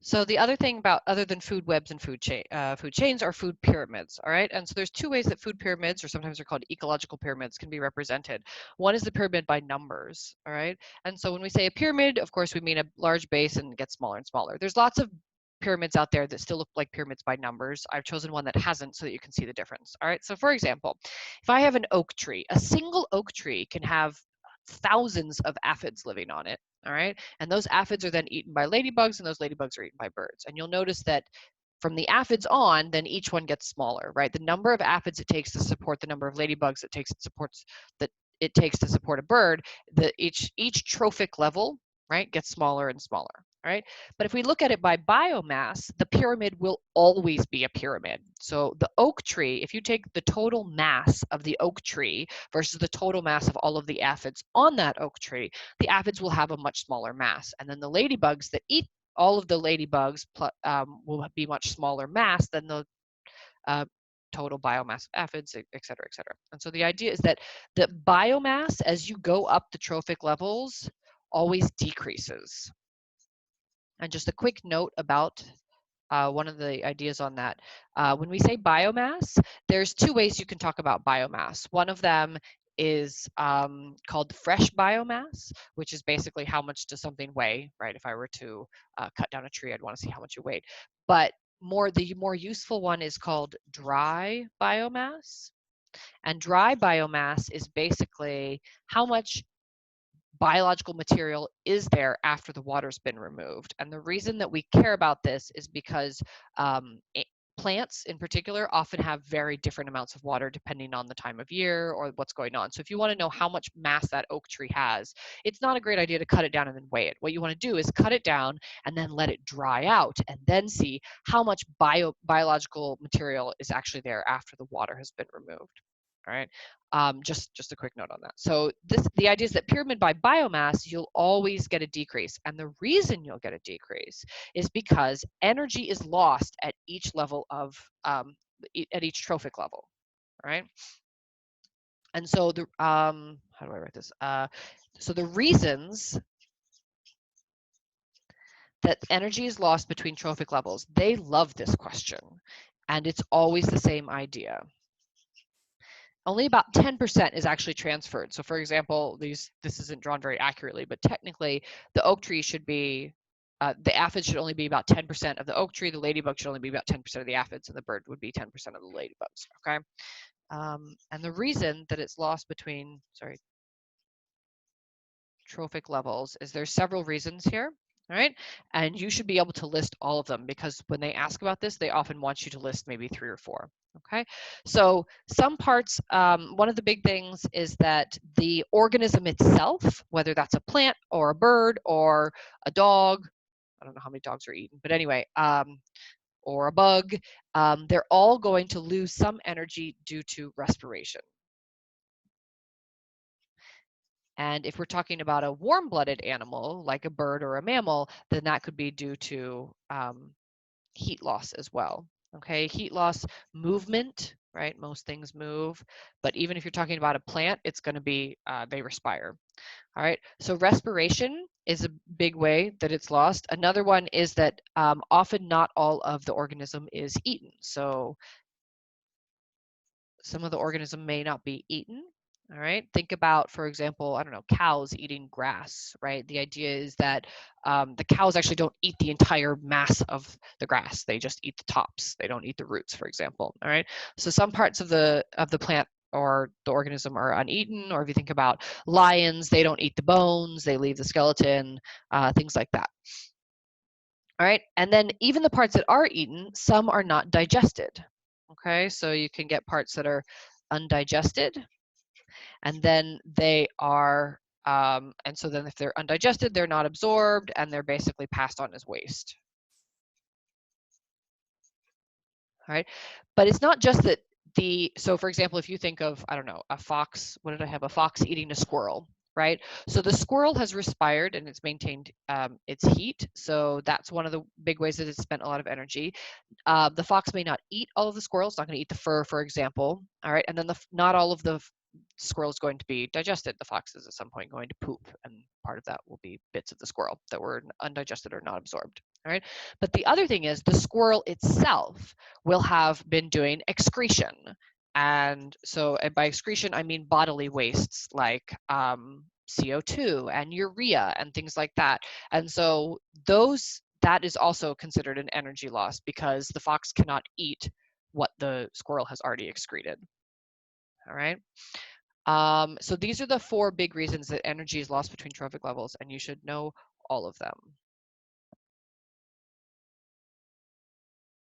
So the other thing about other than food webs and food chains are food pyramids, all right? And so there's two ways that food pyramids, or sometimes they're called ecological pyramids, can be represented. One is the pyramid by numbers, all right? And so when we say a pyramid, of course, we mean a large base and it gets smaller and smaller. There's lots of pyramids out there that still look like pyramids by numbers. I've chosen one that hasn't so that you can see the difference, all right? So for example, if I have an oak tree, a single oak tree can have thousands of aphids living on it, all right? And those aphids are then eaten by ladybugs, and those ladybugs are eaten by birds. And you'll notice that from the aphids on, then each one gets smaller, right? The number of aphids it takes to support the number of ladybugs it takes to support a bird, each trophic level, right, gets smaller and smaller, right? But if we look at it by biomass, the pyramid will always be a pyramid. So the oak tree, if you take the total mass of the oak tree versus the total mass of all of the aphids on that oak tree, the aphids will have a much smaller mass. And then the ladybugs that eat all of the ladybugs will be much smaller mass than the uh, total biomass of aphids, et cetera, et cetera. And so the idea is that the biomass, as you go up the trophic levels, always decreases. And just a quick note about one of the ideas on that. When we say biomass, there's two ways you can talk about biomass. One of them is called fresh biomass, which is basically how much does something weigh, right? If I were to cut down a tree, I'd want to see how much it weighed. But the more useful one is called dry biomass. And dry biomass is basically how much biological material is there after the water's been removed. And the reason that we care about this is because plants in particular often have very different amounts of water depending on the time of year or what's going on. So if you want to know how much mass that oak tree has, it's not a great idea to cut it down and then weigh it. What you want to do is cut it down and then let it dry out and then see how much biological material is actually there after the water has been removed. All right, just a quick note on that. So the idea is that pyramid by biomass, you'll always get a decrease. And the reason you'll get a decrease is because energy is lost at each level of, at each trophic level, right? And so how do I write this? So the reasons that energy is lost between trophic levels, they love this question. And it's always the same idea. Only about 10% is actually transferred. So for example, this isn't drawn very accurately, but technically the oak tree should be, the aphids should only be about 10% of the oak tree, the ladybug should only be about 10% of the aphids, and the bird would be 10% of the ladybugs, okay? And the reason that it's lost between, trophic levels is there's several reasons here. All right, and you should be able to list all of them because when they ask about this, they often want you to list maybe 3 or 4. Okay, so some parts, one of the big things is that the organism itself, whether that's a plant or a bird or a dog, I don't know how many dogs are eaten, but anyway, or a bug, they're all going to lose some energy due to respiration. And if we're talking about a warm-blooded animal, like a bird or a mammal, then that could be due to heat loss as well. Okay, heat loss, movement, right? Most things move, but even if you're talking about a plant, it's going to be they respire. All right, so respiration is a big way that it's lost. Another one is that often not all of the organism is eaten. So some of the organism may not be eaten. All right, think about, for example, I don't know, cows eating grass, right? The idea is that the cows actually don't eat the entire mass of the grass. They just eat the tops. They don't eat the roots, for example. All right, so some parts of the plant or the organism are uneaten, or if you think about lions, they don't eat the bones, they leave the skeleton, things like that. All right, and then even the parts that are eaten, some are not digested. Okay, so you can get parts that are undigested, and then they are, and so then if they're undigested, they're not absorbed, and they're basically passed on as waste. All right, but it's not just that so for example, if you think of, I don't know, a fox, what did I have? A fox eating a squirrel, right? So the squirrel has respired and it's maintained its heat. So that's one of the big ways that it's spent a lot of energy. The fox may not eat all of the squirrels, not going to eat the fur, for example. All right, and then not all of the squirrel is going to be digested. The fox is at some point going to poop, and part of that will be bits of the squirrel that were undigested or not absorbed. All right. But the other thing is the squirrel itself will have been doing excretion. And so and by excretion, I mean bodily wastes like CO2 and urea and things like that. And so that is also considered an energy loss because the fox cannot eat what the squirrel has already excreted. All right. So these are the 4 big reasons that energy is lost between trophic levels, and you should know all of them.